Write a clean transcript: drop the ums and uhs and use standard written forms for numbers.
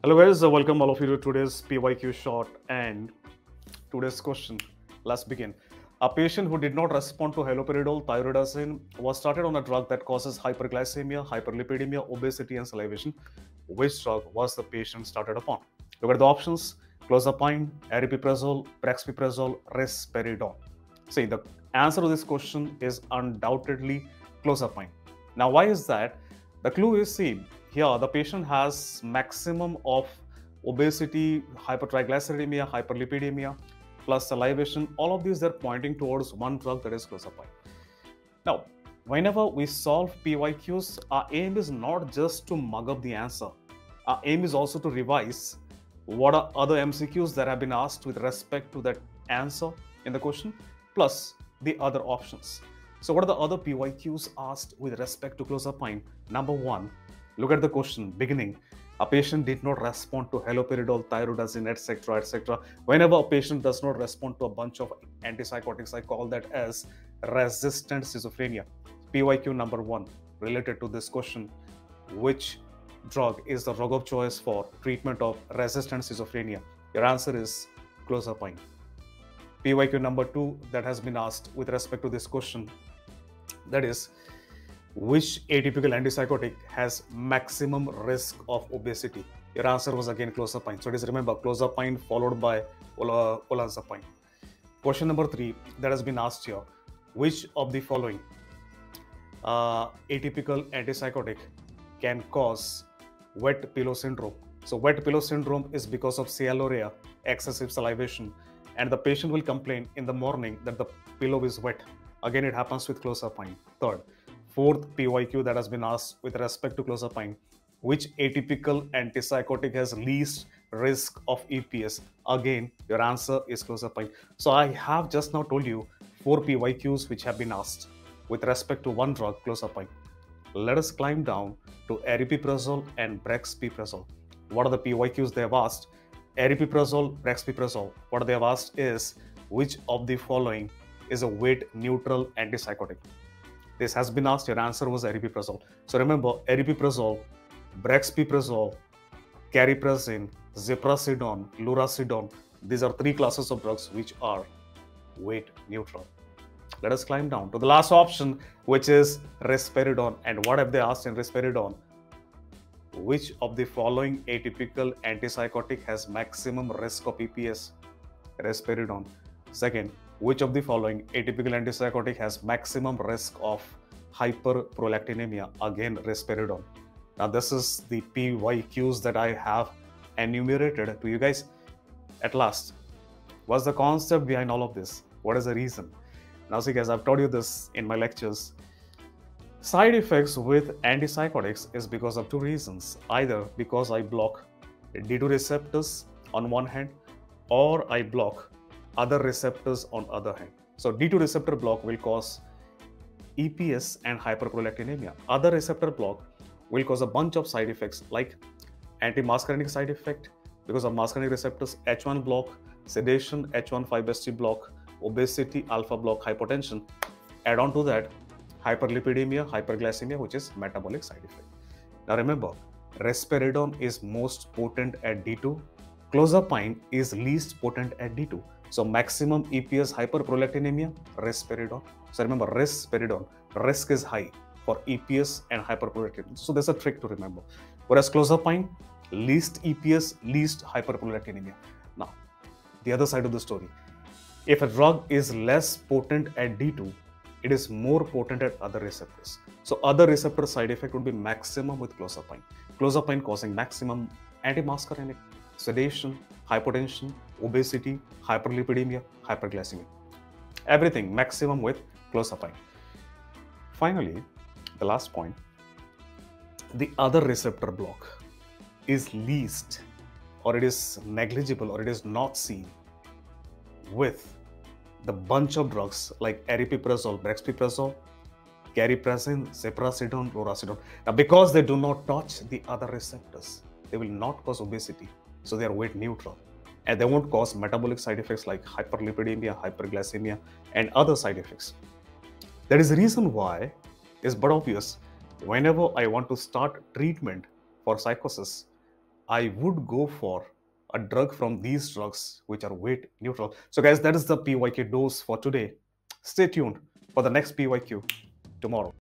Hello guys, welcome all of you to today's PYQ Shot and today's question. Let's begin. A patient who did not respond to haloperidol thyroidazine was started on a drug that causes hyperglycemia, hyperlipidemia, obesity and salivation. Which drug was the patient started upon? Look at the options: clozapine, aripiprazole, brexpiprazole, risperidone. See, the answer to this question is undoubtedly clozapine. Now, why is that? The clue is, see, here the patient has maximum of obesity, hypertriglyceridemia, hyperlipidemia, plus salivation. All of these, they're pointing towards one drug, that is clozapine. Now, whenever we solve PYQs, our aim is not just to mug up the answer. Our aim is also to revise what are other MCQs that have been asked with respect to that answer in the question, plus the other options. So what are the other PYQs asked with respect to clozapine? Number one, look at the question beginning. A patient did not respond to haloperidol, thyroidazine, etc., etc. Whenever a patient does not respond to a bunch of antipsychotics, I call that as resistant schizophrenia. PYQ number one related to this question: which drug is the drug of choice for treatment of resistant schizophrenia? Your answer is clozapine. PYQ number two that has been asked with respect to this question, that is, which atypical antipsychotic has maximum risk of obesity? Your answer was again clozapine. So it is, remember, clozapine followed by olanzapine. Question number three that has been asked here: which of the following atypical antipsychotic can cause wet pillow syndrome? So wet pillow syndrome is because of cialorrhea, excessive salivation, and the patient will complain in the morning that the pillow is wet. Again, it happens with clozapine. Third, fourth PYQ that has been asked with respect to clozapine: which atypical antipsychotic has least risk of EPS? Again, your answer is clozapine. So I have just now told you four PYQs which have been asked with respect to one drug, clozapine. Let us climb down to aripiprazole and brexpiprazole. What are the PYQs they have asked? Aripiprazole, brexpiprazole. What they have asked is, which of the following is a weight neutral antipsychotic? This has been asked. Your answer was aripiprazole. So remember, aripiprazole, brexpiprazole, cariprazine, ziprasidone, lurasidone. These are three classes of drugs which are weight neutral. Let us climb down to the last option, which is risperidone. And what have they asked in risperidone? Which of the following atypical antipsychotic has maximum risk of EPS? Risperidone. Second, which of the following atypical antipsychotic has maximum risk of hyperprolactinemia? Again, risperidone. Now, this is the PYQs that I have enumerated to you guys. At last, what's the concept behind all of this? What is the reason? Now, see guys, I've told you this in my lectures. Side effects with antipsychotics is because of two reasons: either because I block D2 receptors on one hand, or I block other receptors on other hand. So D2 receptor block will cause EPS and hyperprolactinemia. Other receptor block will cause a bunch of side effects like anti-muscarinic side effect because of muscarinic receptors, H1 block, sedation, H1 5-HT block, obesity, alpha block, hypotension. Add on to that hyperlipidemia, hyperglycemia, which is metabolic side effect. Now remember, risperidone is most potent at D2. Clozapine is least potent at D2. So maximum EPS hyperprolactinemia, risperidone. So remember, risperidone, risk is high for EPS and hyperprolactinemia. So there's a trick to remember. Whereas clozapine, least EPS, least hyperprolactinemia. Now, the other side of the story. If a drug is less potent at D2, it is more potent at other receptors. So other receptor side effect would be maximum with clozapine. Clozapine causing maximum anti-muscarinic, sedation, hypotension, obesity, hyperlipidemia, hyperglycemia. Everything maximum with clozapine. Finally, the last point, the other receptor block is least, or it is negligible, or it is not seen with the bunch of drugs like aripiprazole, brexpiprazole, cariprazine, ziprasidone, lurasidone. Now, because they do not touch the other receptors, they will not cause obesity. So they are weight neutral. And they won't cause metabolic side effects like hyperlipidemia, hyperglycemia, and other side effects. That is the reason why it's but obvious whenever I want to start treatment for psychosis, I would go for a drug from these drugs which are weight neutral. So guys, that is the PYQ dose for today. Stay tuned for the next PYQ tomorrow.